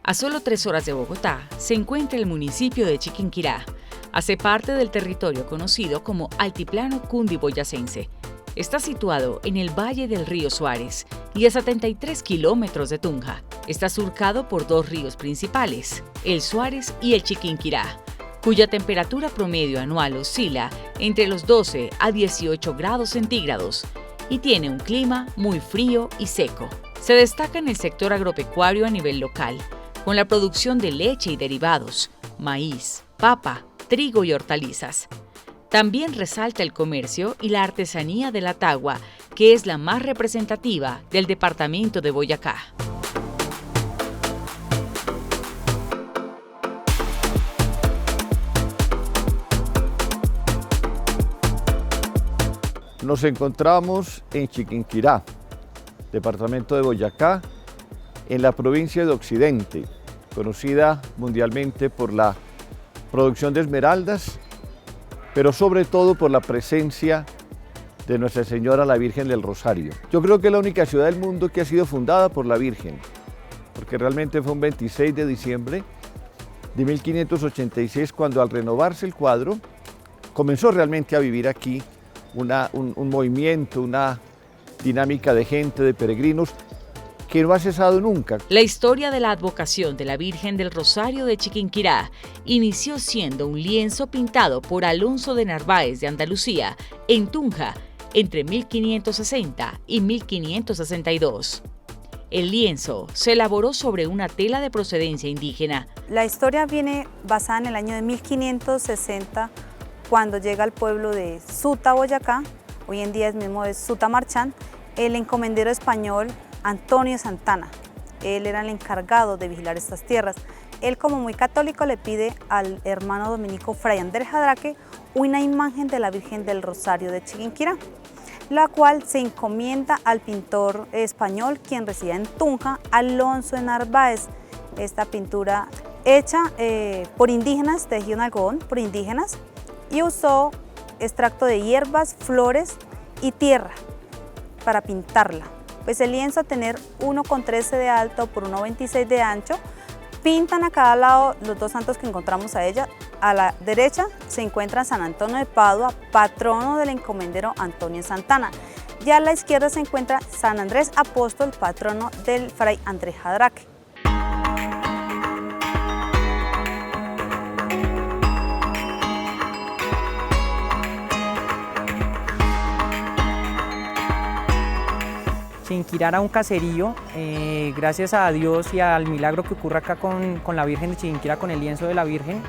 A solo 3 horas de Bogotá se encuentra el municipio de Chiquinquirá. Hace parte del territorio conocido como Altiplano Cundiboyacense. Está situado en el valle del río Suárez y a 73 kilómetros de Tunja. Está surcado por 2 ríos principales, el Suárez y el Chiquinquirá, cuya temperatura promedio anual oscila entre los 12 a 18 grados centígrados y tiene un clima muy frío y seco. Se destaca en el sector agropecuario a nivel local, con la producción de leche y derivados, maíz, papa, trigo y hortalizas. También resalta el comercio y la artesanía de la tagua, que es la más representativa del departamento de Boyacá. Nos encontramos en Chiquinquirá, departamento de Boyacá, en la provincia de Occidente, conocida mundialmente por la producción de esmeraldas, pero sobre todo por la presencia de Nuestra Señora la Virgen del Rosario. Yo creo que es la única ciudad del mundo que ha sido fundada por la Virgen, porque realmente fue un 26 de diciembre de 1586 cuando, al renovarse el cuadro, comenzó realmente a vivir aquí un movimiento, una dinámica de gente, de peregrinos, que no ha cesado nunca. La historia de la advocación de la Virgen del Rosario de Chiquinquirá inició siendo un lienzo pintado por Alonso de Narváez de Andalucía, en Tunja, entre 1560 y 1562. El lienzo se elaboró sobre una tela de procedencia indígena. La historia viene basada en el año de 1560, cuando llega al pueblo de Suta, Boyacá, hoy en día es mismo de Sutamarchán, el encomendero español Antonio Santana. Él era el encargado de vigilar estas tierras. Él, como muy católico, le pide al hermano dominico Fray Andrés Jadraque una imagen de la Virgen del Rosario de Chiquinquirá, la cual se encomienda al pintor español, quien residía en Tunja, Alonso de Narváez. Esta pintura hecha por indígenas, tejido en algodón por indígenas, y usó extracto de hierbas, flores y tierra para pintarla. Pues el lienzo, a tener 1,13 de alto por 1,26 de ancho, pintan a cada lado los 2 santos que encontramos a ella. A la derecha se encuentra San Antonio de Padua, patrono del encomendero Antonio Santana. Y a la izquierda se encuentra San Andrés Apóstol, patrono del Fray Andrés Jadraque. Chiquinquirá era un caserío, gracias a Dios y al milagro que ocurre acá con la Virgen de Chiquinquirá, con el lienzo de la Virgen.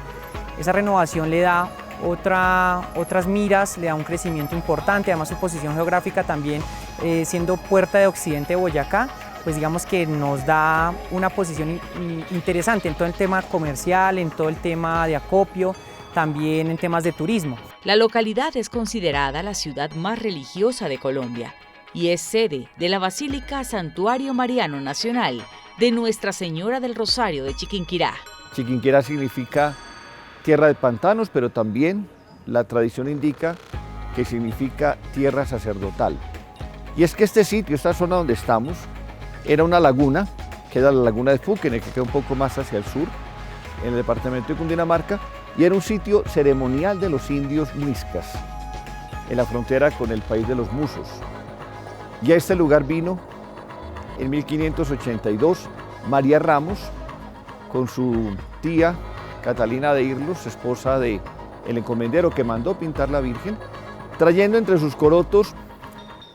Esa renovación le da otras miras, le da un crecimiento importante, además su posición geográfica también, siendo puerta de Occidente de Boyacá, pues digamos que nos da una posición interesante en todo el tema comercial, en todo el tema de acopio, también en temas de turismo. La localidad es considerada la ciudad más religiosa de Colombia y es sede de la Basílica Santuario Mariano Nacional de Nuestra Señora del Rosario de Chiquinquirá. Chiquinquirá significa tierra de pantanos, pero también la tradición indica que significa tierra sacerdotal. Y es que este sitio, esta zona donde estamos, era una laguna, que era la laguna de Fúquene, que queda un poco más hacia el sur, en el departamento de Cundinamarca, y era un sitio ceremonial de los indios muiscas, en la frontera con el país de los Musos. Y a este lugar vino en 1582 María Ramos con su tía Catalina de Irlos, esposa del encomendero que mandó pintar la Virgen, trayendo entre sus corotos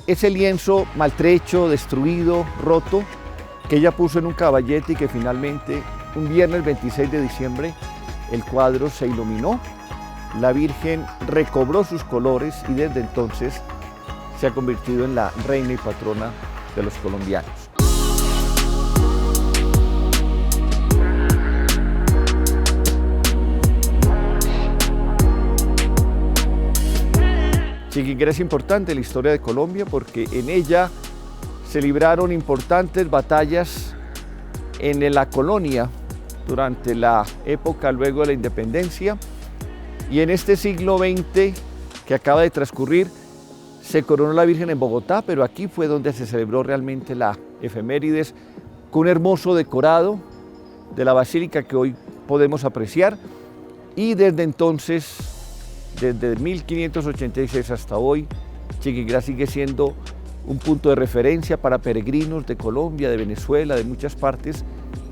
ese lienzo maltrecho, destruido, roto, que ella puso en un caballete y que finalmente, un viernes 26 de diciembre, el cuadro se iluminó, la Virgen recobró sus colores y desde entonces se ha convertido en la reina y patrona de los colombianos. Chiquinquirá es importante en la historia de Colombia porque en ella se libraron importantes batallas en la colonia durante la época luego de la independencia, y en este siglo XX que acaba de transcurrir se coronó la Virgen en Bogotá, pero aquí fue donde se celebró realmente la efemérides, con un hermoso decorado de la basílica que hoy podemos apreciar, y desde entonces, desde 1586 hasta hoy, Chiquinquirá sigue siendo un punto de referencia para peregrinos de Colombia, de Venezuela, de muchas partes,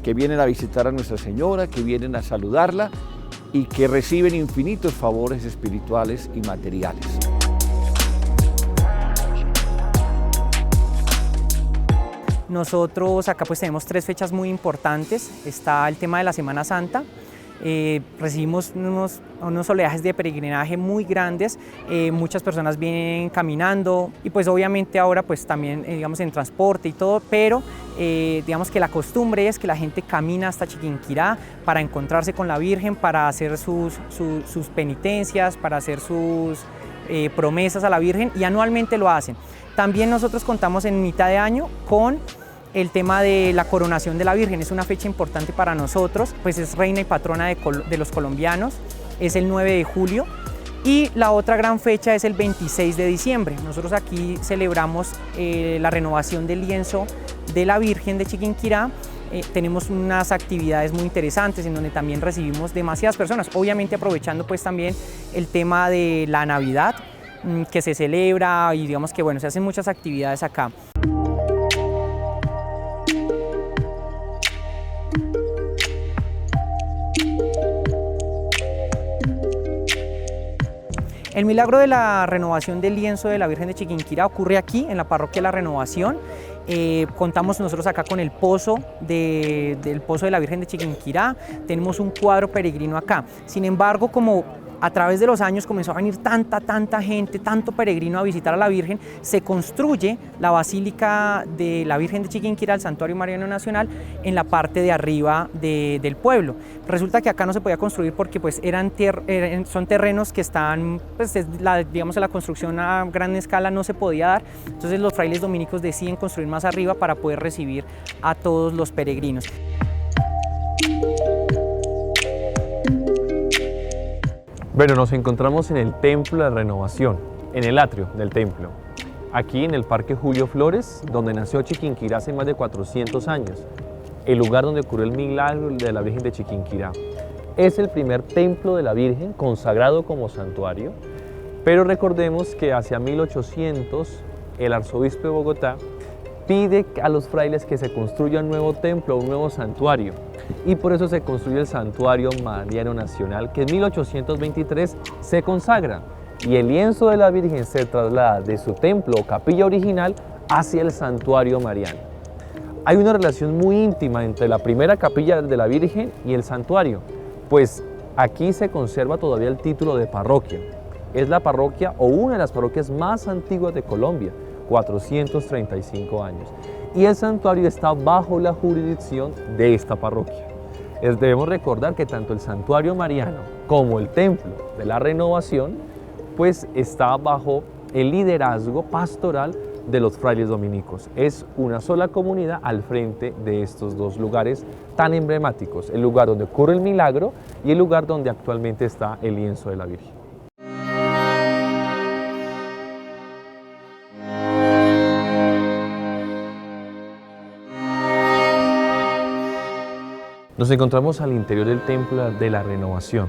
que vienen a visitar a Nuestra Señora, que vienen a saludarla y que reciben infinitos favores espirituales y materiales. Nosotros acá pues tenemos 3 fechas muy importantes. Está el tema de la Semana Santa. Recibimos unos oleajes de peregrinaje muy grandes, muchas personas vienen caminando y pues obviamente ahora pues también digamos en transporte y todo, pero digamos que la costumbre es que la gente camina hasta Chiquinquirá para encontrarse con la Virgen, para hacer sus penitencias, para hacer sus promesas a la Virgen, y anualmente lo hacen. También nosotros contamos en mitad de año con el tema de la coronación de la Virgen. Es una fecha importante para nosotros, pues es reina y patrona de los colombianos, es el 9 de julio, y la otra gran fecha es el 26 de diciembre. Nosotros aquí celebramos la renovación del lienzo de la Virgen de Chiquinquirá. Tenemos unas actividades muy interesantes en donde también recibimos demasiadas personas, obviamente aprovechando pues también el tema de la Navidad que se celebra, y digamos que bueno, se hacen muchas actividades acá. El milagro de la renovación del lienzo de la Virgen de Chiquinquirá ocurre aquí, en la parroquia La Renovación. Contamos nosotros acá con el pozo del pozo de la Virgen de Chiquinquirá. Tenemos un cuadro peregrino acá. Sin embargo, como a través de los años comenzó a venir tanta gente, tanto peregrino a visitar a la Virgen, se construye la Basílica de la Virgen de Chiquinquirá, el Santuario Mariano Nacional, en la parte de arriba del pueblo. Resulta que acá no se podía construir porque pues son terrenos que están, pues digamos, la construcción a gran escala no se podía dar. Entonces los frailes dominicos deciden construir más arriba para poder recibir a todos los peregrinos. Bueno, nos encontramos en el Templo de la Renovación, en el atrio del templo, aquí en el Parque Julio Flores, donde nació Chiquinquirá hace más de 400 años, el lugar donde ocurrió el milagro de la Virgen de Chiquinquirá. Es el primer templo de la Virgen consagrado como santuario, pero recordemos que hacia 1800 el arzobispo de Bogotá pide a los frailes que se construya un nuevo templo, un nuevo santuario, y por eso se construye el Santuario Mariano Nacional, que en 1823 se consagra, y el lienzo de la Virgen se traslada de su templo o capilla original hacia el Santuario Mariano. Hay una relación muy íntima entre la primera capilla de la Virgen y el santuario, pues aquí se conserva todavía el título de parroquia. Es la parroquia o una de las parroquias más antiguas de Colombia, 435 años. Y el santuario está bajo la jurisdicción de esta parroquia. Debemos recordar que tanto el Santuario Mariano como el Templo de la Renovación pues está bajo el liderazgo pastoral de los frailes dominicos. Es una sola comunidad al frente de estos dos lugares tan emblemáticos, el lugar donde ocurre el milagro y el lugar donde actualmente está el lienzo de la Virgen. Nos encontramos al interior del Templo de la Renovación,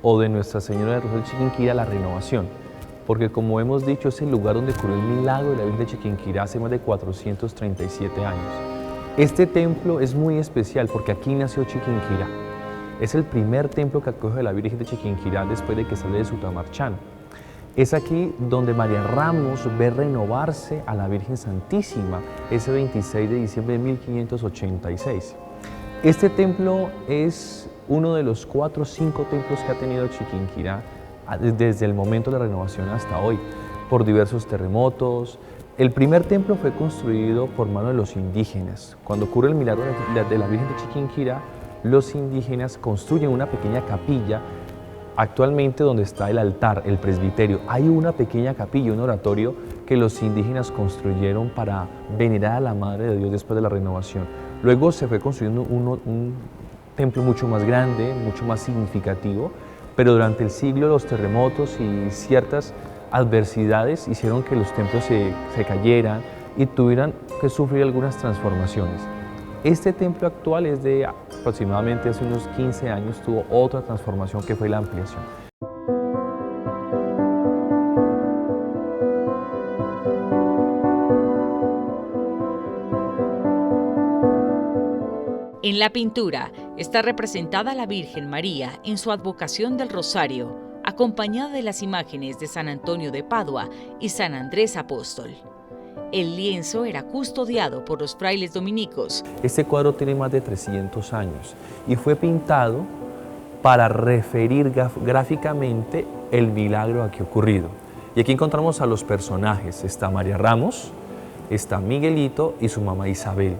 o de Nuestra Señora de Rosario de Chiquinquirá, la Renovación, porque como hemos dicho es el lugar donde ocurrió el milagro de la Virgen de Chiquinquirá hace más de 437 años. Este templo es muy especial porque aquí nació Chiquinquirá. Es el primer templo que acoge a la Virgen de Chiquinquirá después de que sale de Sutamarchán. Es aquí donde María Ramos ve renovarse a la Virgen Santísima ese 26 de diciembre de 1586. Este templo es uno de los 4 o 5 templos que ha tenido Chiquinquirá desde el momento de la renovación hasta hoy, por diversos terremotos. El primer templo fue construido por mano de los indígenas. Cuando ocurre el milagro de la Virgen de Chiquinquirá, los indígenas construyen una pequeña capilla, actualmente donde está el altar, el presbiterio. Hay una pequeña capilla, un oratorio que los indígenas construyeron para venerar a la Madre de Dios después de la renovación. Luego se fue construyendo un templo mucho más grande, mucho más significativo, pero durante el siglo los terremotos y ciertas adversidades hicieron que los templos se cayeran y tuvieran que sufrir algunas transformaciones. Este templo actual es de aproximadamente hace unos 15 años, tuvo otra transformación que fue la ampliación. En la pintura está representada la Virgen María en su advocación del Rosario, acompañada de las imágenes de San Antonio de Padua y San Andrés Apóstol. El lienzo era custodiado por los frailes dominicos. Este cuadro tiene más de 300 años y fue pintado para referir gráficamente el milagro aquí ocurrido. Y aquí encontramos a los personajes. Está María Ramos, está Miguelito y su mamá Isabel.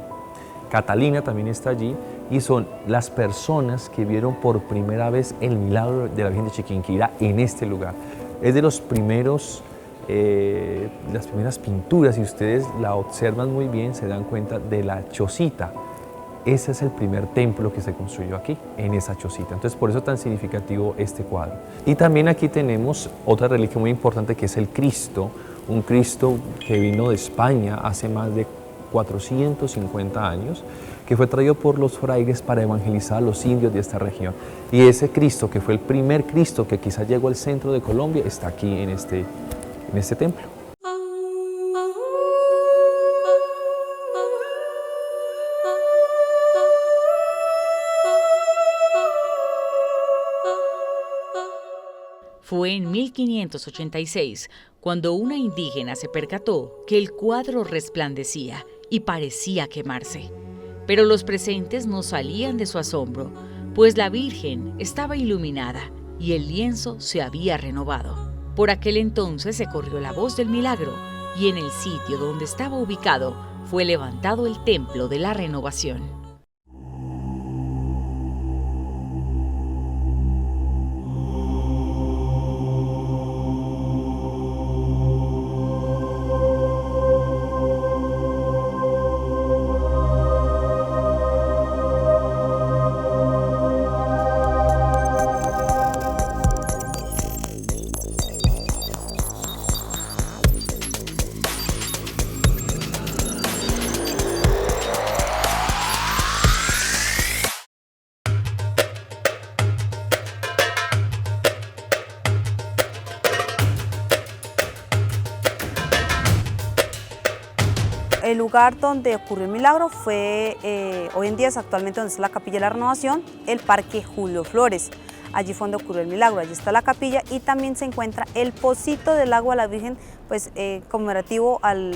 Catalina también está allí y son las personas que vieron por primera vez el milagro de la Virgen de Chiquinquirá en este lugar. Es de los primeros, las primeras pinturas, y ustedes la observan muy bien, se dan cuenta de la chocita. Ese es el primer templo que se construyó aquí, en esa chocita. Entonces, por eso es tan significativo este cuadro. Y también aquí tenemos otra reliquia muy importante que es el Cristo, un Cristo que vino de España hace más de 450 años, que fue traído por los frailes para evangelizar a los indios de esta región. Y ese Cristo, que fue el primer Cristo que quizás llegó al centro de Colombia, está aquí en este templo. Fue en 1586 cuando una indígena se percató que el cuadro resplandecía y parecía quemarse. Pero los presentes no salían de su asombro, pues la Virgen estaba iluminada y el lienzo se había renovado. Por aquel entonces se corrió la voz del milagro y en el sitio donde estaba ubicado fue levantado el Templo de la Renovación. El lugar donde ocurrió el milagro fue, hoy en día es actualmente donde está la Capilla de la Renovación, el Parque Julio Flores. Allí fue donde ocurrió el milagro, allí está la capilla y también se encuentra el pocito del agua de la Virgen, pues conmemorativo al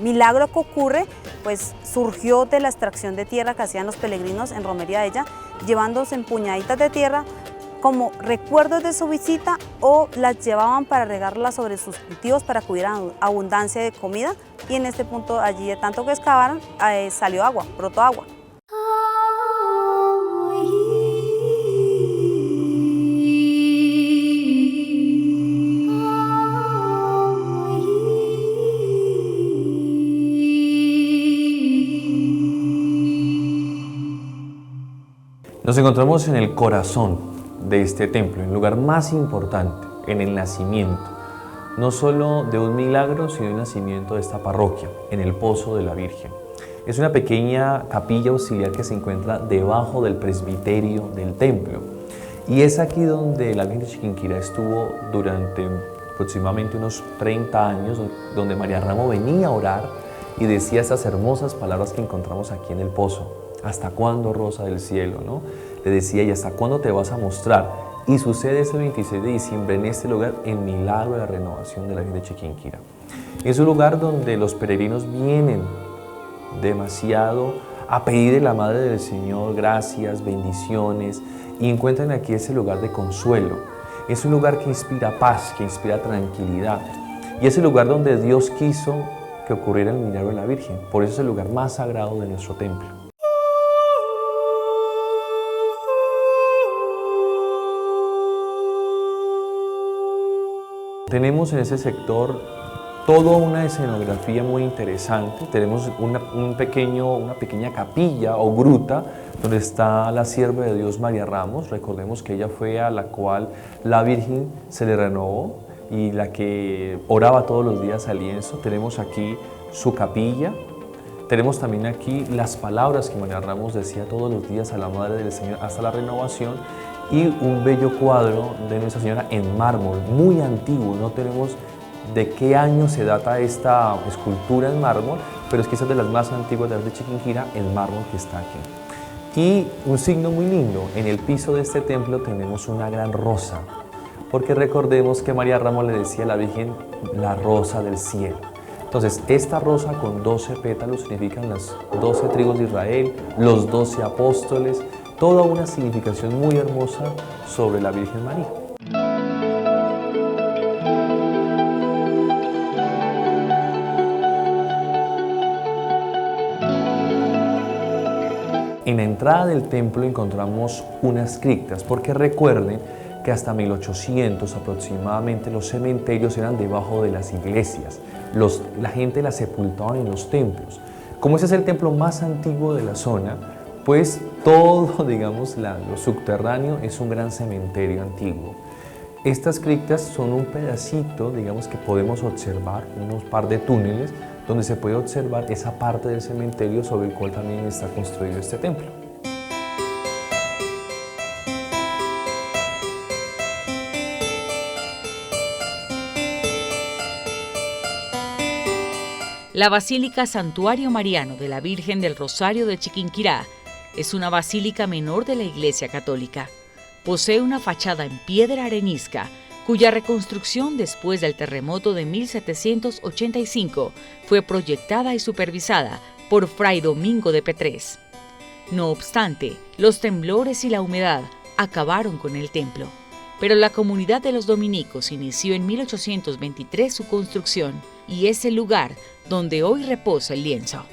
milagro que ocurre, pues surgió de la extracción de tierra que hacían los peregrinos en romería de ella, llevándose en puñaditas de tierra como recuerdos de su visita o las llevaban para regarlas sobre sus cultivos para que hubiera abundancia de comida y en este punto allí de tanto que excavaron salió agua, brotó agua. Nos encontramos en el corazón de este templo, en el lugar más importante, en el nacimiento, no solo de un milagro, sino el nacimiento de esta parroquia, en el Pozo de la Virgen. Es una pequeña capilla auxiliar que se encuentra debajo del presbiterio del templo. Y es aquí donde la Virgen de Chiquinquirá estuvo durante aproximadamente unos 30 años, donde María Ramo venía a orar y decía estas hermosas palabras que encontramos aquí en el pozo. ¿Hasta cuándo, Rosa del Cielo? ¿No? Le decía, ¿y hasta cuándo te vas a mostrar? Y sucede ese 26 de diciembre en este lugar el milagro de la renovación de la Virgen de Chiquinquirá. Es un lugar donde los peregrinos vienen demasiado a pedir de la Madre del Señor gracias, bendiciones, y encuentran aquí ese lugar de consuelo. Es un lugar que inspira paz, que inspira tranquilidad. Y es el lugar donde Dios quiso que ocurriera el milagro de la Virgen. Por eso es el lugar más sagrado de nuestro templo. Tenemos en ese sector toda una escenografía muy interesante. Tenemos una pequeña capilla o gruta donde está la sierva de Dios María Ramos. Recordemos que ella fue a la cual la Virgen se le renovó y la que oraba todos los días al lienzo. Tenemos aquí su capilla. Tenemos también aquí las palabras que María Ramos decía todos los días a la Madre del Señor hasta la renovación, y un bello cuadro de Nuestra Señora en mármol, muy antiguo. No tenemos de qué año se data esta escultura en mármol, pero es que esa es de las más antiguas de Chiquinquirá, el mármol que está aquí. Y un signo muy lindo, en el piso de este templo tenemos una gran rosa, porque recordemos que María Ramos le decía a la Virgen la rosa del cielo. Entonces, esta rosa con 12 pétalos significan las 12 tribus de Israel, los 12 apóstoles, toda una significación muy hermosa sobre la Virgen María. En la entrada del templo encontramos unas criptas, porque recuerden que hasta 1800 aproximadamente los cementerios eran debajo de las iglesias. La gente la sepultaba en los templos. Como ese es el templo más antiguo de la zona, pues todo, digamos, lo subterráneo es un gran cementerio antiguo. Estas criptas son un pedacito, digamos, que podemos observar, unos par de túneles, donde se puede observar esa parte del cementerio sobre el cual también está construido este templo. La Basílica Santuario Mariano de la Virgen del Rosario de Chiquinquirá es una basílica menor de la Iglesia Católica. Posee una fachada en piedra arenisca, cuya reconstrucción después del terremoto de 1785 fue proyectada y supervisada por Fray Domingo de Petrés. No obstante, los temblores y la humedad acabaron con el templo, pero la comunidad de los dominicos inició en 1823 su construcción y es el lugar donde hoy reposa el lienzo.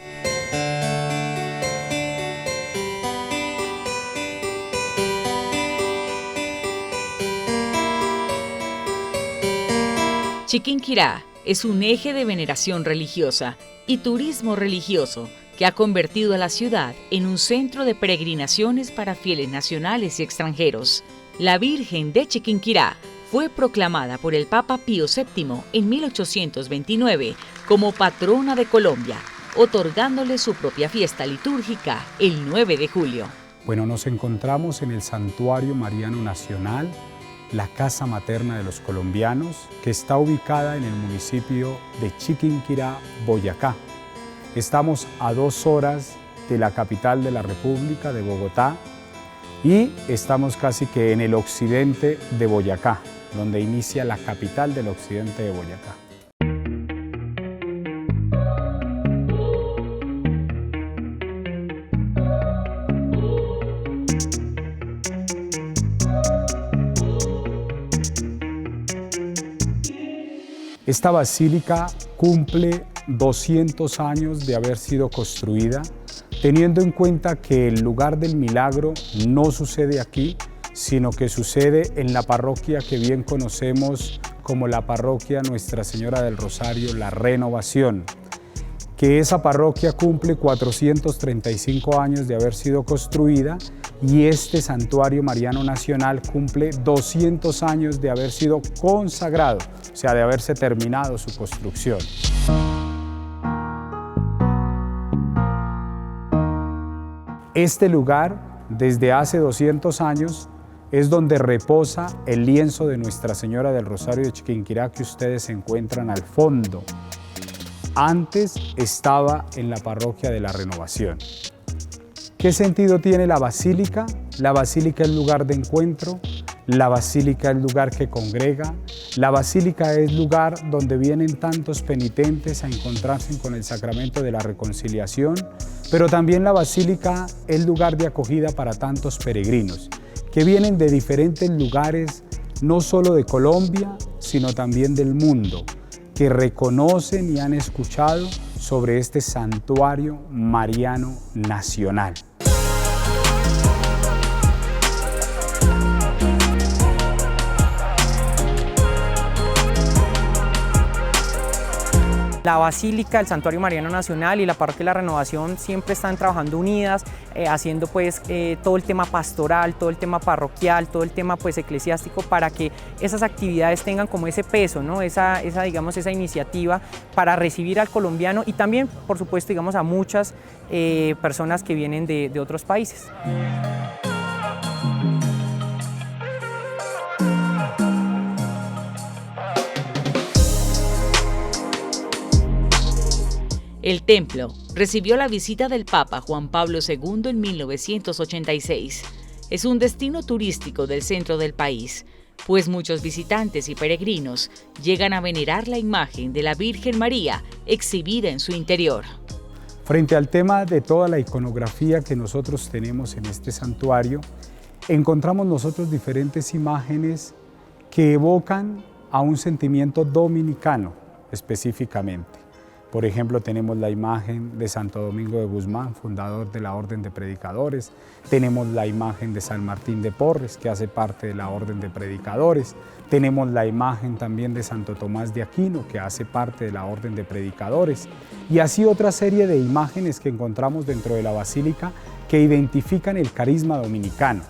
Chiquinquirá es un eje de veneración religiosa y turismo religioso que ha convertido a la ciudad en un centro de peregrinaciones para fieles nacionales y extranjeros. La Virgen de Chiquinquirá fue proclamada por el Papa Pío VII en 1829 como patrona de Colombia, otorgándole su propia fiesta litúrgica el 9 de julio. Bueno, nos encontramos en el Santuario Mariano Nacional, la casa materna de los colombianos, que está ubicada en el municipio de Chiquinquirá, Boyacá. Estamos a 2 horas de la capital de la República, de Bogotá, y estamos casi que en el occidente de Boyacá, donde inicia la capital del occidente de Boyacá. Esta basílica cumple 200 años de haber sido construida, teniendo en cuenta que el lugar del milagro no sucede aquí, sino que sucede en la parroquia que bien conocemos como la parroquia Nuestra Señora del Rosario, La Renovación, que esa parroquia cumple 435 años de haber sido construida y este Santuario Mariano Nacional cumple 200 años de haber sido consagrado, o sea, de haberse terminado su construcción. Este lugar, desde hace 200 años, es donde reposa el lienzo de Nuestra Señora del Rosario de Chiquinquirá que ustedes encuentran al fondo. Antes estaba en la parroquia de La Renovación. ¿Qué sentido tiene la basílica? La basílica es lugar de encuentro, la basílica es lugar que congrega, la basílica es lugar donde vienen tantos penitentes a encontrarse con el sacramento de la reconciliación, pero también la basílica es lugar de acogida para tantos peregrinos que vienen de diferentes lugares, no solo de Colombia, sino también del mundo, que reconocen y han escuchado sobre este Santuario Mariano Nacional. La Basílica, el Santuario Mariano Nacional y la Parroquia de la Renovación siempre están trabajando unidas, haciendo pues todo el tema pastoral, todo el tema parroquial, todo el tema pues eclesiástico, para que esas actividades tengan como ese peso, ¿no? esa iniciativa para recibir al colombiano y también, por supuesto, digamos, a muchas personas que vienen de otros países. El templo recibió la visita del Papa Juan Pablo II en 1986. Es un destino turístico del centro del país, pues muchos visitantes y peregrinos llegan a venerar la imagen de la Virgen María exhibida en su interior. Frente al tema de toda la iconografía que nosotros tenemos en este santuario, encontramos nosotros diferentes imágenes que evocan a un sentimiento dominicano específicamente. Por ejemplo, tenemos la imagen de Santo Domingo de Guzmán, fundador de la Orden de Predicadores. Tenemos la imagen de San Martín de Porres, que hace parte de la Orden de Predicadores. Tenemos la imagen también de Santo Tomás de Aquino, que hace parte de la Orden de Predicadores. Y así otra serie de imágenes que encontramos dentro de la Basílica que identifican el carisma dominicano.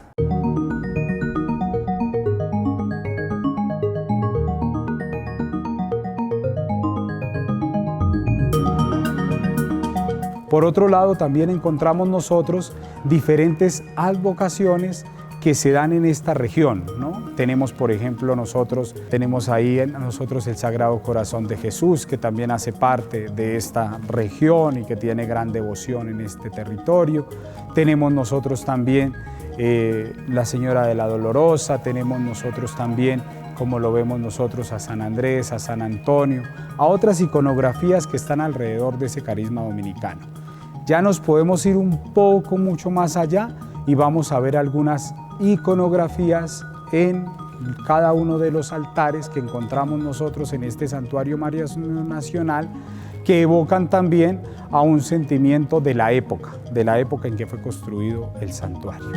Por otro lado, también encontramos nosotros diferentes advocaciones que se dan en esta región, ¿no? Tenemos, por ejemplo, tenemos ahí en nosotros el Sagrado Corazón de Jesús, que también hace parte de esta región y que tiene gran devoción en este territorio. Tenemos nosotros también la Señora de la Dolorosa, tenemos nosotros también, como lo vemos nosotros, a San Andrés, a San Antonio, a otras iconografías que están alrededor de ese carisma dominicano. Ya nos podemos ir un poco mucho más allá y vamos a ver algunas iconografías en cada uno de los altares que encontramos nosotros en este Santuario Mariano Nacional, que evocan también a un sentimiento de la época en que fue construido el santuario.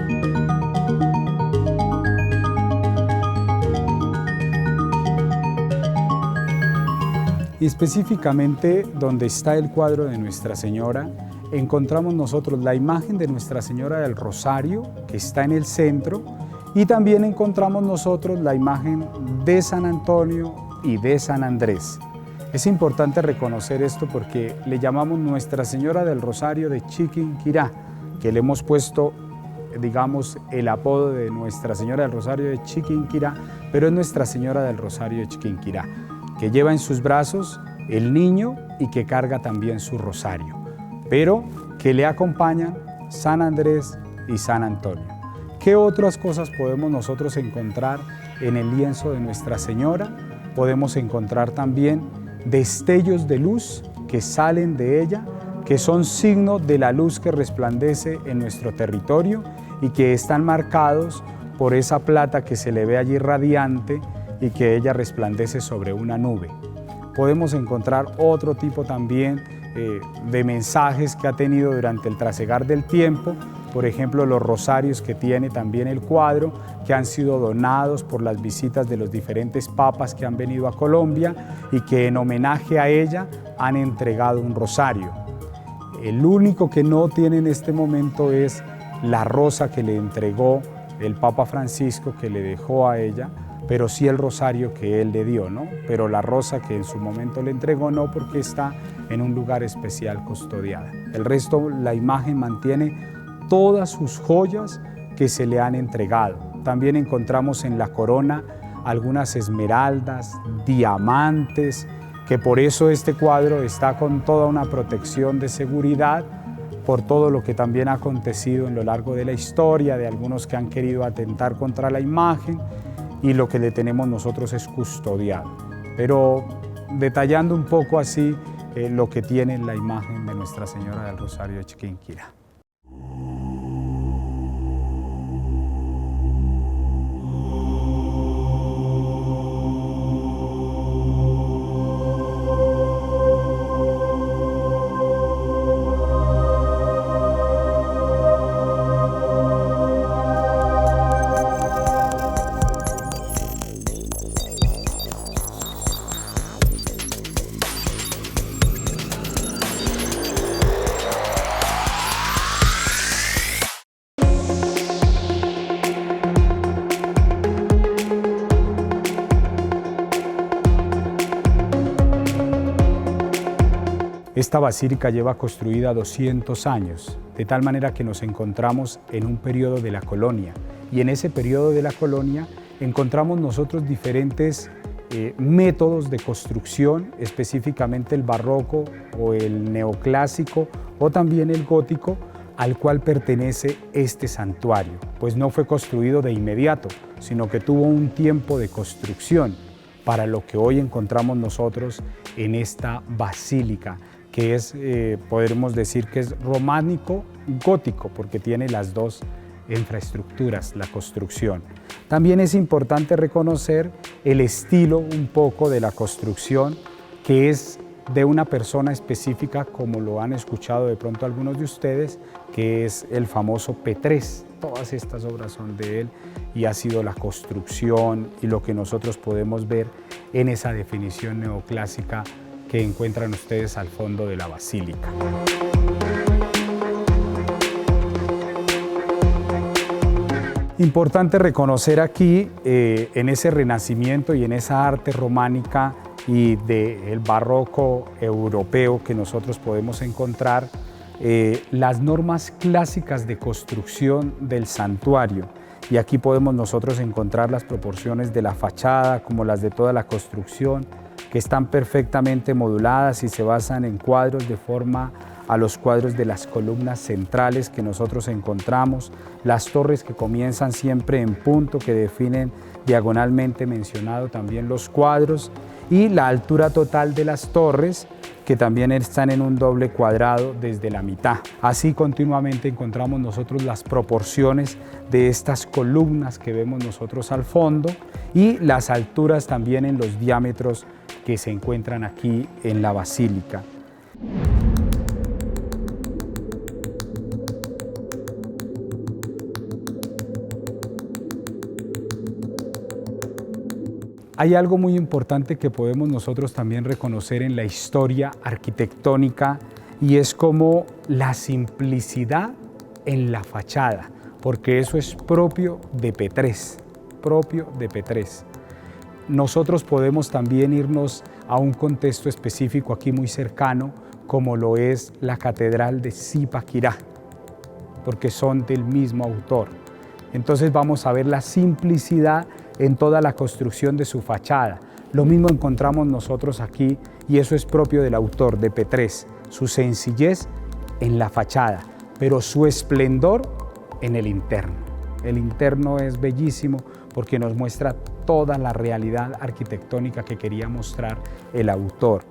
Y específicamente donde está el cuadro de Nuestra Señora, encontramos nosotros la imagen de Nuestra Señora del Rosario, que está en el centro, y también encontramos nosotros la imagen de San Antonio y de San Andrés. Es importante reconocer esto porque le llamamos Nuestra Señora del Rosario de Chiquinquirá, que le hemos puesto, digamos, el apodo de Nuestra Señora del Rosario de Chiquinquirá, pero es Nuestra Señora del Rosario de Chiquinquirá, que lleva en sus brazos el niño y que carga también su rosario, pero que le acompañan San Andrés y San Antonio. ¿Qué otras cosas podemos nosotros encontrar en el lienzo de Nuestra Señora? Podemos encontrar también destellos de luz que salen de ella, que son signo de la luz que resplandece en nuestro territorio y que están marcados por esa plata que se le ve allí radiante y que ella resplandece sobre una nube. Podemos encontrar otro tipo también de mensajes que ha tenido durante el trasegar del tiempo, por ejemplo, los rosarios que tiene también el cuadro, que han sido donados por las visitas de los diferentes papas que han venido a Colombia y que en homenaje a ella han entregado un rosario. El único que no tiene en este momento es la rosa que le entregó el Papa Francisco, que le dejó a ella, pero sí el rosario que él le dio, ¿no? Pero la rosa que en su momento le entregó no, porque está en un lugar especial custodiada. El resto, la imagen mantiene todas sus joyas que se le han entregado. También encontramos en la corona algunas esmeraldas, diamantes, que por eso este cuadro está con toda una protección de seguridad por todo lo que también ha acontecido en lo largo de la historia, de algunos que han querido atentar contra la imagen, y lo que le tenemos nosotros es custodiado. Pero detallando un poco así lo que tiene la imagen de Nuestra Señora del Rosario de Chiquinquirá. Esta basílica lleva construida 200 años, de tal manera que nos encontramos en un periodo de la colonia. Y en ese periodo de la colonia encontramos nosotros diferentes métodos de construcción, específicamente el barroco o el neoclásico o también el gótico, al cual pertenece este santuario, pues no fue construido de inmediato, sino que tuvo un tiempo de construcción para lo que hoy encontramos nosotros en esta basílica, que es, podremos decir que es románico gótico, porque tiene las dos infraestructuras, la construcción. También es importante reconocer el estilo un poco de la construcción, que es de una persona específica, como lo han escuchado de pronto algunos de ustedes, que es el famoso Petrés. Todas estas obras son de él y ha sido la construcción y lo que nosotros podemos ver en esa definición neoclásica que encuentran ustedes al fondo de la basílica. Importante reconocer aquí, en ese renacimiento y en esa arte románica y del barroco europeo que nosotros podemos encontrar, las normas clásicas de construcción del santuario. Y aquí podemos nosotros encontrar las proporciones de la fachada, como las de toda la construcción, que están perfectamente moduladas y se basan en cuadros de forma a los cuadros de las columnas centrales que nosotros encontramos, las torres que comienzan siempre en punto, que definen diagonalmente mencionado también los cuadros, y la altura total de las torres, que también están en un doble cuadrado desde la mitad. Así continuamente encontramos nosotros las proporciones de estas columnas que vemos nosotros al fondo y las alturas también en los diámetros que se encuentran aquí en la basílica. Hay algo muy importante que podemos nosotros también reconocer en la historia arquitectónica y es como la simplicidad en la fachada, porque eso es propio de Petrés, Nosotros podemos también irnos a un contexto específico aquí muy cercano, como lo es la Catedral de Zipaquirá, porque son del mismo autor. Entonces vamos a ver la simplicidad en toda la construcción de su fachada. Lo mismo encontramos nosotros aquí y eso es propio del autor, de Petrés, su sencillez en la fachada, pero su esplendor en el interno. El interno es bellísimo porque nos muestra toda la realidad arquitectónica que quería mostrar el autor.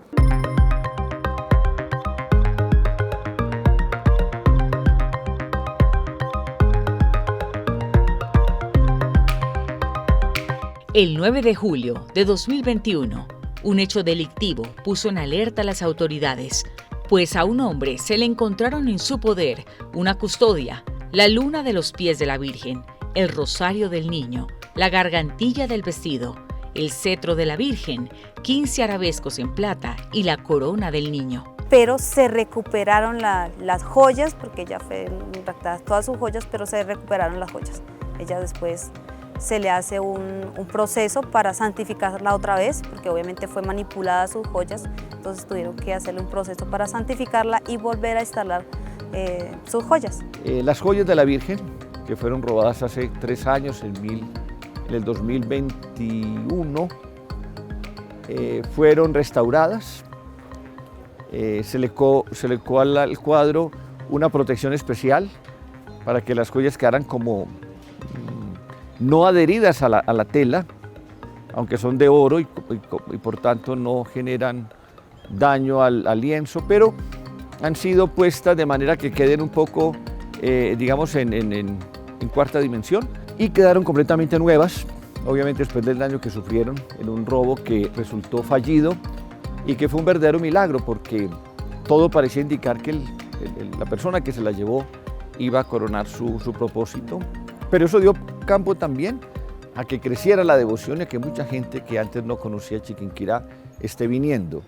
El 9 de julio de 2021, un hecho delictivo puso en alerta a las autoridades, pues a un hombre se le encontraron en su poder una custodia, la luna de los pies de la Virgen, el rosario del niño, la gargantilla del vestido, el cetro de la Virgen, 15 arabescos en plata y la corona del niño. Pero se recuperaron las joyas, porque ya fueron impactadas todas sus joyas, pero se recuperaron las joyas. Ella después se le hace un proceso para santificarla otra vez, porque obviamente fue manipulada sus joyas, entonces tuvieron que hacerle un proceso para santificarla y volver a instalar sus joyas. Las joyas de la Virgen, que fueron robadas hace 3 años, en el 2021, fueron restauradas. Se le colocó al cuadro una protección especial para que las joyas quedaran como no adheridas a la tela, aunque son de oro y por tanto no generan daño al lienzo, pero han sido puestas de manera que queden un poco, digamos, en cuarta dimensión y quedaron completamente nuevas, obviamente después del daño que sufrieron en un robo que resultó fallido y que fue un verdadero milagro porque todo parecía indicar que la persona que se la llevó iba a coronar su propósito. Pero eso dio campo también a que creciera la devoción y a que mucha gente que antes no conocía Chiquinquirá esté viniendo.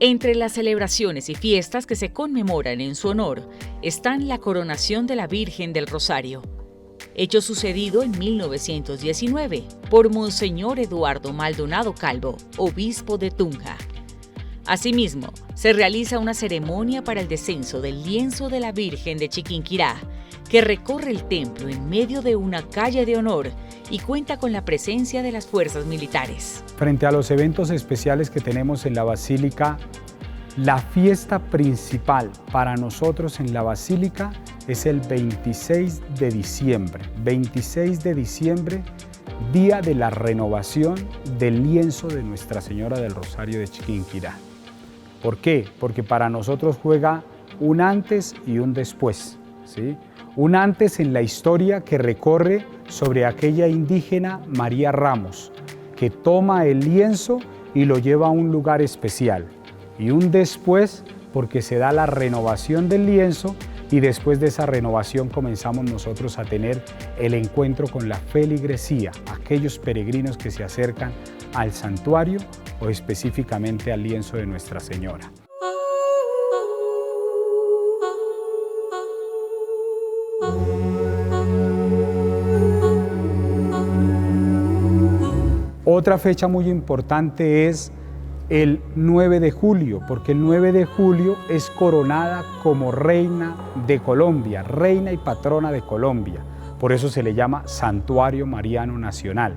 Entre las celebraciones y fiestas que se conmemoran en su honor están la coronación de la Virgen del Rosario, hecho sucedido en 1919 por Monseñor Eduardo Maldonado Calvo, obispo de Tunja. Asimismo, se realiza una ceremonia para el descenso del lienzo de la Virgen de Chiquinquirá, que recorre el templo en medio de una calle de honor y cuenta con la presencia de las fuerzas militares. Frente a los eventos especiales que tenemos en la Basílica, la fiesta principal para nosotros en la Basílica es el 26 de diciembre. 26 de diciembre, día de la renovación del lienzo de Nuestra Señora del Rosario de Chiquinquirá. ¿Por qué? Porque para nosotros juega un antes y un después, ¿sí? Un antes en la historia que recorre sobre aquella indígena María Ramos, que toma el lienzo y lo lleva a un lugar especial. Y un después porque se da la renovación del lienzo y después de esa renovación comenzamos nosotros a tener el encuentro con la feligresía, aquellos peregrinos que se acercan al santuario o específicamente al lienzo de Nuestra Señora. Otra fecha muy importante es el 9 de julio, porque el 9 de julio es coronada como reina de Colombia, reina y patrona de Colombia. Por eso se le llama Santuario Mariano Nacional,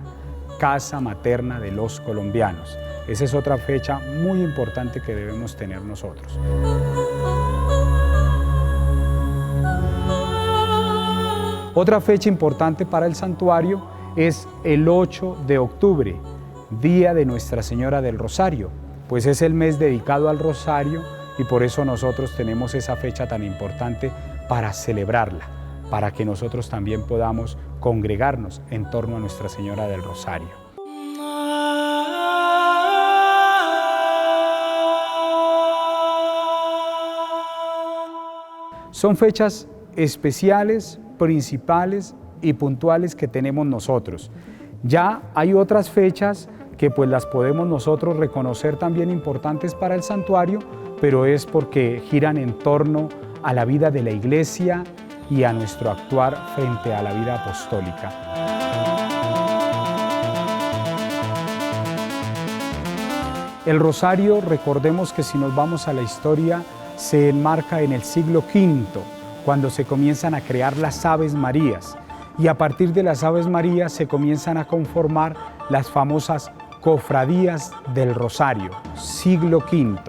casa materna de los colombianos. Esa es otra fecha muy importante que debemos tener nosotros. Otra fecha importante para el santuario es el 8 de octubre, Día de Nuestra Señora del Rosario, pues es el mes dedicado al Rosario y por eso nosotros tenemos esa fecha tan importante para celebrarla, para que nosotros también podamos congregarnos en torno a Nuestra Señora del Rosario. Son fechas especiales, principales y puntuales que tenemos nosotros. Ya hay otras fechas que pues las podemos nosotros reconocer también importantes para el santuario, pero es porque giran en torno a la vida de la Iglesia y a nuestro actuar frente a la vida apostólica. El rosario, recordemos que si nos vamos a la historia, se enmarca en el siglo V, cuando se comienzan a crear las Aves Marías, y a partir de las Aves Marías se comienzan a conformar las famosas Cofradías del Rosario, siglo V.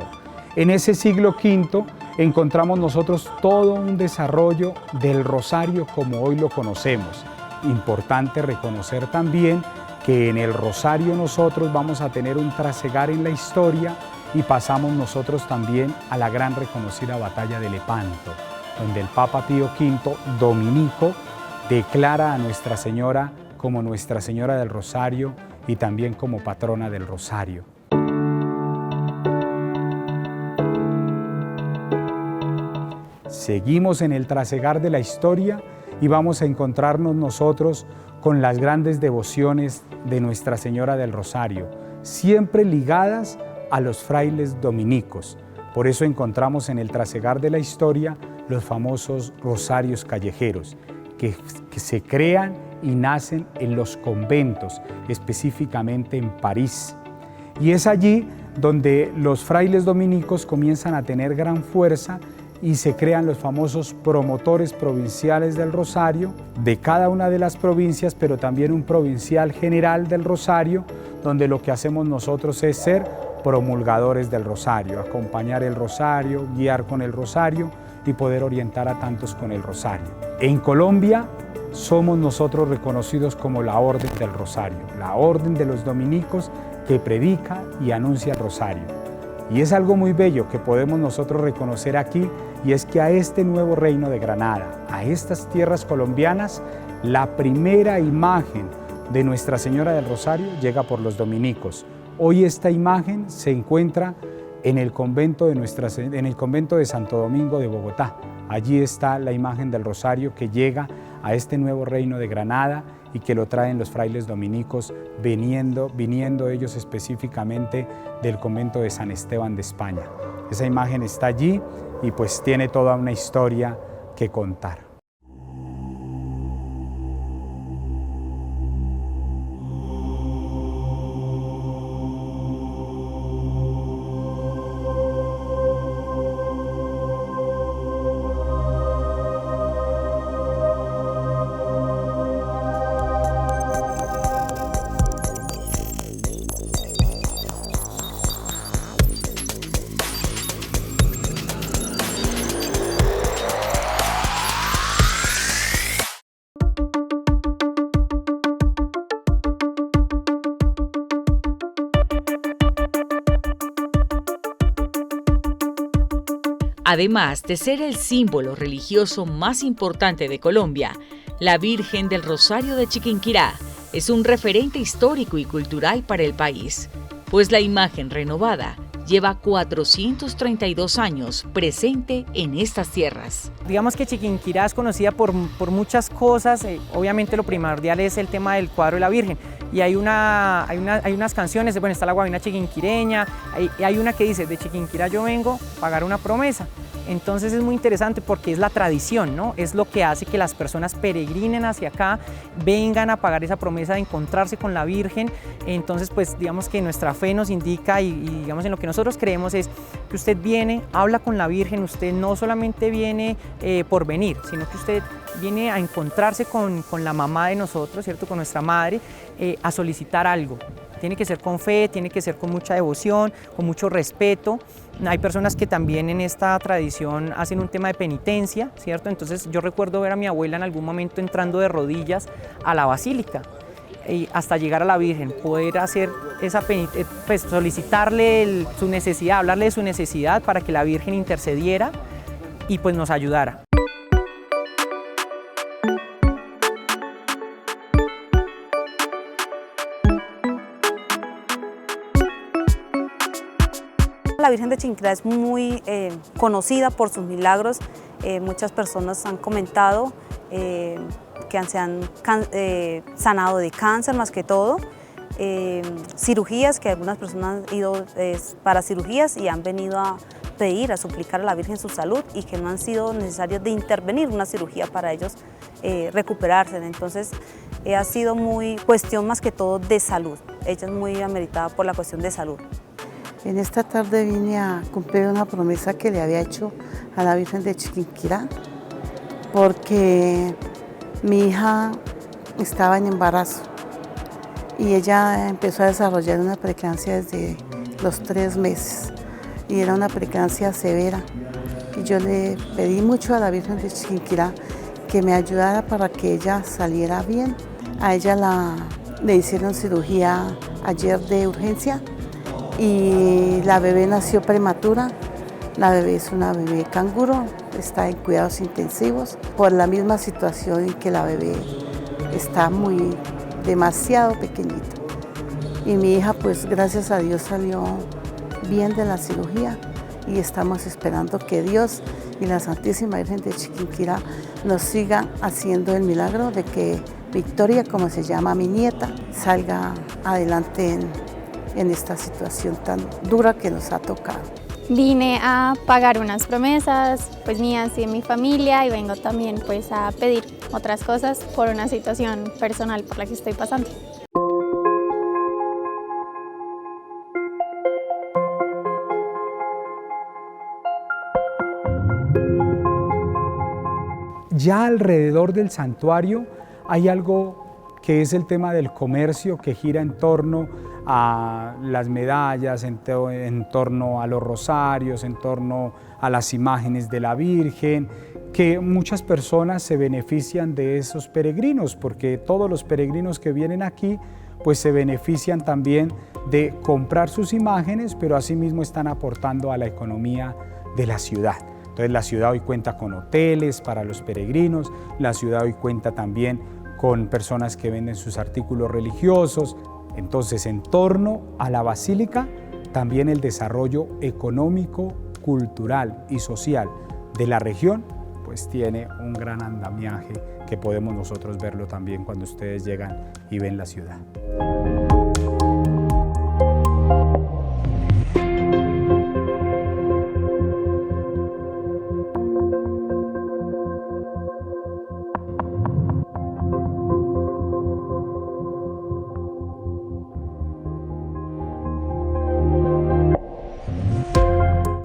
En ese siglo V encontramos nosotros todo un desarrollo del Rosario como hoy lo conocemos. Importante reconocer también que en el Rosario nosotros vamos a tener un trasegar en la historia y pasamos nosotros también a la gran reconocida batalla de Lepanto, donde el Papa Pío V, dominico, declara a Nuestra Señora como Nuestra Señora del Rosario y también como patrona del Rosario. Seguimos en el trasegar de la historia y vamos a encontrarnos nosotros con las grandes devociones de Nuestra Señora del Rosario, siempre ligadas a los frailes dominicos. Por eso encontramos en el trasegar de la historia los famosos rosarios callejeros, que se crean y nacen en los conventos, específicamente en París. Y es allí donde los frailes dominicos comienzan a tener gran fuerza y se crean los famosos promotores provinciales del Rosario, de cada una de las provincias, pero también un provincial general del Rosario, donde lo que hacemos nosotros es ser promulgadores del Rosario, acompañar el Rosario, guiar con el Rosario y poder orientar a tantos con el Rosario. En Colombia somos nosotros reconocidos como la Orden del Rosario, la Orden de los Dominicos que predica y anuncia el Rosario. Y es algo muy bello que podemos nosotros reconocer aquí, y es que a este nuevo reino de Granada, a estas tierras colombianas, la primera imagen de Nuestra Señora del Rosario llega por los dominicos. Hoy esta imagen se encuentra en el convento de Santo Domingo de Bogotá. Allí está la imagen del Rosario que llega a este nuevo reino de Granada y que lo traen los frailes dominicos viniendo ellos específicamente del convento de San Esteban de España. Esa imagen está allí y pues tiene toda una historia que contar. Además de ser el símbolo religioso más importante de Colombia, la Virgen del Rosario de Chiquinquirá es un referente histórico y cultural para el país, pues la imagen renovada lleva 432 años presente en estas tierras. Digamos que Chiquinquirá es conocida por muchas cosas, obviamente lo primordial es el tema del cuadro de la Virgen, y hay unas canciones, bueno, está la guabina chiquinquireña, hay una que dice, de Chiquinquirá yo vengo a pagar una promesa. Entonces es muy interesante porque es la tradición, ¿no? Es lo que hace que las personas peregrinen hacia acá, vengan a pagar esa promesa de encontrarse con la Virgen. Entonces, pues digamos que nuestra fe nos indica y digamos en lo que nosotros creemos es que usted viene, habla con la Virgen, usted no solamente viene por venir, sino que usted viene a encontrarse con la mamá de nosotros, ¿cierto? Con nuestra madre, a solicitar algo. Tiene que ser con fe, tiene que ser con mucha devoción, con mucho respeto. Hay personas que también en esta tradición hacen un tema de penitencia, ¿cierto? Entonces yo recuerdo ver a mi abuela en algún momento entrando de rodillas a la basílica y hasta llegar a la Virgen, poder hacer esa penitencia, pues solicitarle su necesidad, hablarle de su necesidad para que la Virgen intercediera y pues nos ayudara. La Virgen de Chiquinquirá es muy conocida por sus milagros. Muchas personas han comentado que se han sanado de cáncer más que todo, cirugías, que algunas personas han ido para cirugías y han venido a pedir, a suplicar a la Virgen su salud y que no han sido necesarios de intervenir una cirugía para ellos recuperarse. Entonces ha sido muy cuestión más que todo de salud. Ella es muy ameritada por la cuestión de salud. En esta tarde vine a cumplir una promesa que le había hecho a la Virgen de Chiquinquirá, porque mi hija estaba en embarazo y ella empezó a desarrollar una preeclampsia desde los 3 meses y era una preeclampsia severa. Y yo le pedí mucho a la Virgen de Chiquinquirá que me ayudara para que ella saliera bien. A ella le hicieron cirugía ayer de urgencia y la bebé nació prematura. La bebé es una bebé canguro, está en cuidados intensivos por la misma situación en que la bebé está demasiado pequeñita. Y mi hija, pues gracias a Dios, salió bien de la cirugía y estamos esperando que Dios y la Santísima Virgen de Chiquinquirá nos sigan haciendo el milagro de que Victoria, como se llama mi nieta, salga adelante en esta situación tan dura que nos ha tocado. Vine a pagar unas promesas pues mías y de mi familia y vengo también pues a pedir otras cosas por una situación personal por la que estoy pasando. Ya alrededor del santuario hay algo que es el tema del comercio que gira en torno a las medallas, en torno a los rosarios, en torno a las imágenes de la Virgen, que muchas personas se benefician de esos peregrinos, porque todos los peregrinos que vienen aquí pues se benefician también de comprar sus imágenes, pero asimismo están aportando a la economía de la ciudad. Entonces la ciudad hoy cuenta con hoteles para los peregrinos, la ciudad hoy cuenta también con personas que venden sus artículos religiosos. Entonces, en torno a la basílica, también el desarrollo económico, cultural y social de la región, pues tiene un gran andamiaje que podemos nosotros verlo también cuando ustedes llegan y ven la ciudad.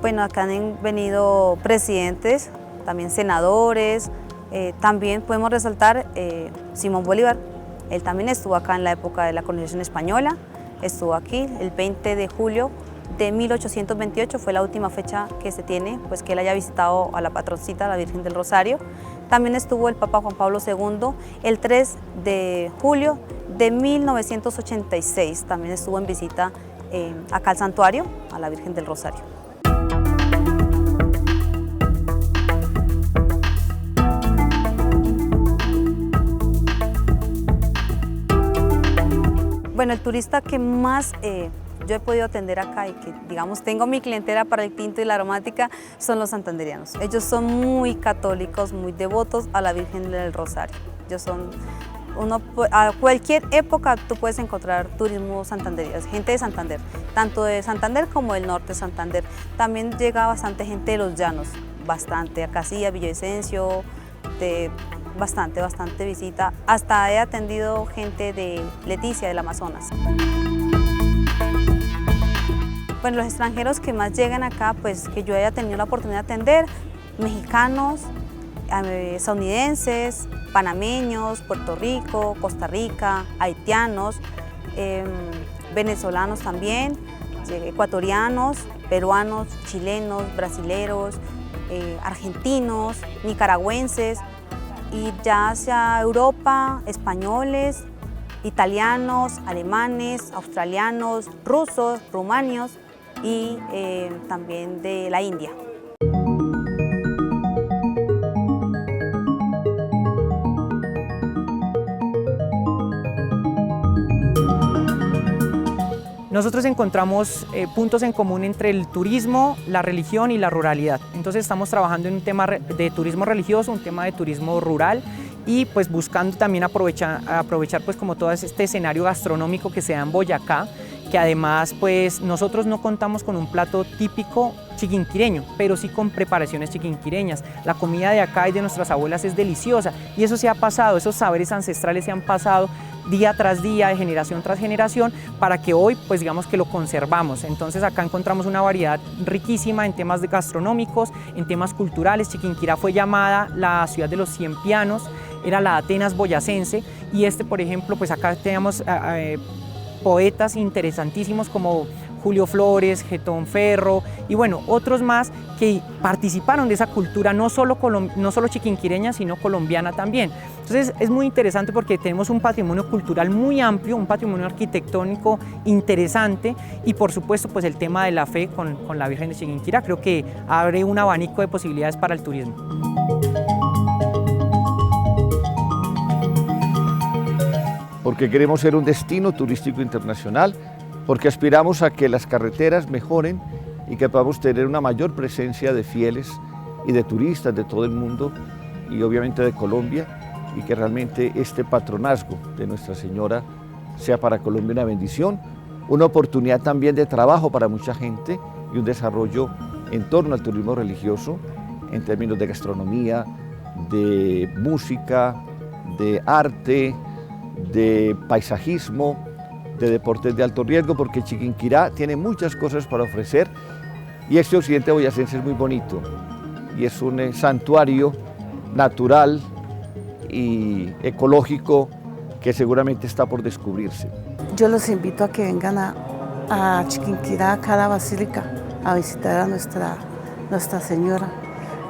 Bueno, acá han venido presidentes, también senadores, también podemos resaltar Simón Bolívar. Él también estuvo acá en la época de la colonización española, estuvo aquí el 20 de julio de 1828, fue la última fecha que se tiene, pues que él haya visitado a la patroncita, la Virgen del Rosario. También estuvo el Papa Juan Pablo II el 3 de julio de 1986, también estuvo en visita acá al santuario, a la Virgen del Rosario. Bueno, el turista que más yo he podido atender acá y que, digamos, tengo mi clientela para el tinto y la aromática son los santanderianos. Ellos son muy católicos, muy devotos a la Virgen del Rosario. Ellos son, a cualquier época tú puedes encontrar turismo santandereano, gente de Santander, tanto de Santander como del norte de Santander. También llega bastante gente de los llanos, bastante, a Casillas, Villavicencio, bastante visita. Hasta he atendido gente de Leticia, del Amazonas. Bueno, los extranjeros que más llegan acá, pues que yo haya tenido la oportunidad de atender, mexicanos, estadounidenses, panameños, Puerto Rico, Costa Rica, haitianos, venezolanos también, ecuatorianos, peruanos, chilenos, brasileros, argentinos, nicaragüenses, y ya hacia Europa, españoles, italianos, alemanes, australianos, rusos, rumanios y también de la India. Nosotros encontramos puntos en común entre el turismo, la religión y la ruralidad. Entonces estamos trabajando en un tema de turismo religioso, un tema de turismo rural y pues buscando también aprovechar pues como todo este escenario gastronómico que se da en Boyacá, que además pues nosotros no contamos con un plato típico chiquinquireño, pero sí con preparaciones chiquinquireñas. La comida de acá y de nuestras abuelas es deliciosa y eso se ha pasado, esos saberes ancestrales se han pasado día tras día, de generación tras generación, para que hoy pues digamos que lo conservamos. Entonces acá encontramos una variedad riquísima en temas gastronómicos, en temas culturales. Chiquinquirá fue llamada la ciudad de los 100 pianos, era la Atenas boyacense, y por ejemplo, pues acá tenemos poetas interesantísimos como Julio Flores, Getón Ferro y bueno, otros más que participaron de esa cultura no solo chiquinquireña, sino colombiana también. Entonces es muy interesante porque tenemos un patrimonio cultural muy amplio, un patrimonio arquitectónico interesante y por supuesto pues el tema de la fe con la Virgen de Chiquinquirá creo que abre un abanico de posibilidades para el turismo. Porque queremos ser un destino turístico internacional, porque aspiramos a que las carreteras mejoren y que podamos tener una mayor presencia de fieles y de turistas de todo el mundo y obviamente de Colombia, y que realmente este patronazgo de Nuestra Señora sea para Colombia una bendición, una oportunidad también de trabajo para mucha gente y un desarrollo en torno al turismo religioso en términos de gastronomía, de música, de arte, de paisajismo, de deportes de alto riesgo, porque Chiquinquirá tiene muchas cosas para ofrecer y este occidente boyacense es muy bonito y es un santuario natural y ecológico que seguramente está por descubrirse. Yo los invito a que vengan a Chiquinquirá, a cada basílica, a visitar a Nuestra Señora,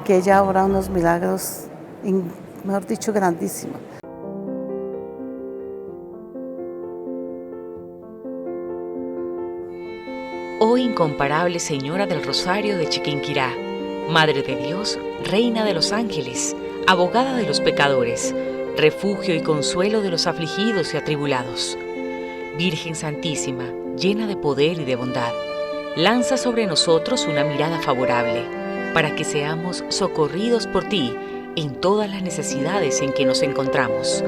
que ella obra unos milagros, mejor dicho, grandísimos. Oh incomparable Señora del Rosario de Chiquinquirá, Madre de Dios, Reina de los ángeles, abogada de los pecadores, refugio y consuelo de los afligidos y atribulados. Virgen Santísima, llena de poder y de bondad, lanza sobre nosotros una mirada favorable, para que seamos socorridos por ti en todas las necesidades en que nos encontramos.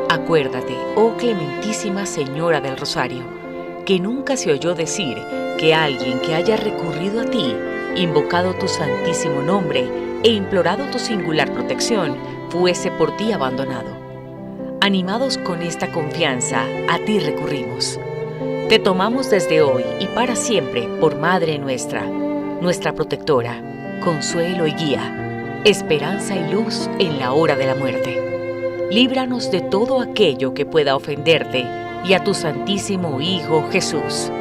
Acuérdate, oh clementísima Señora del Rosario, que nunca se oyó decir que alguien que haya recurrido a ti, invocado tu santísimo nombre e implorado tu singular protección, fuese por ti abandonado. Animados con esta confianza, a ti recurrimos. Te tomamos desde hoy y para siempre por Madre nuestra, nuestra protectora, consuelo y guía, esperanza y luz en la hora de la muerte. Líbranos de todo aquello que pueda ofenderte y a tu Santísimo Hijo Jesús.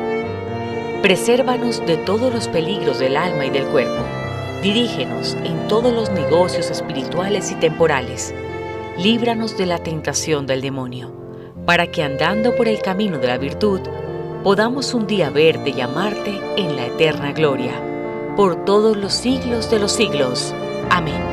Presérvanos de todos los peligros del alma y del cuerpo. Dirígenos en todos los negocios espirituales y temporales. Líbranos de la tentación del demonio, para que andando por el camino de la virtud, podamos un día verte y amarte en la eterna gloria, por todos los siglos de los siglos. Amén.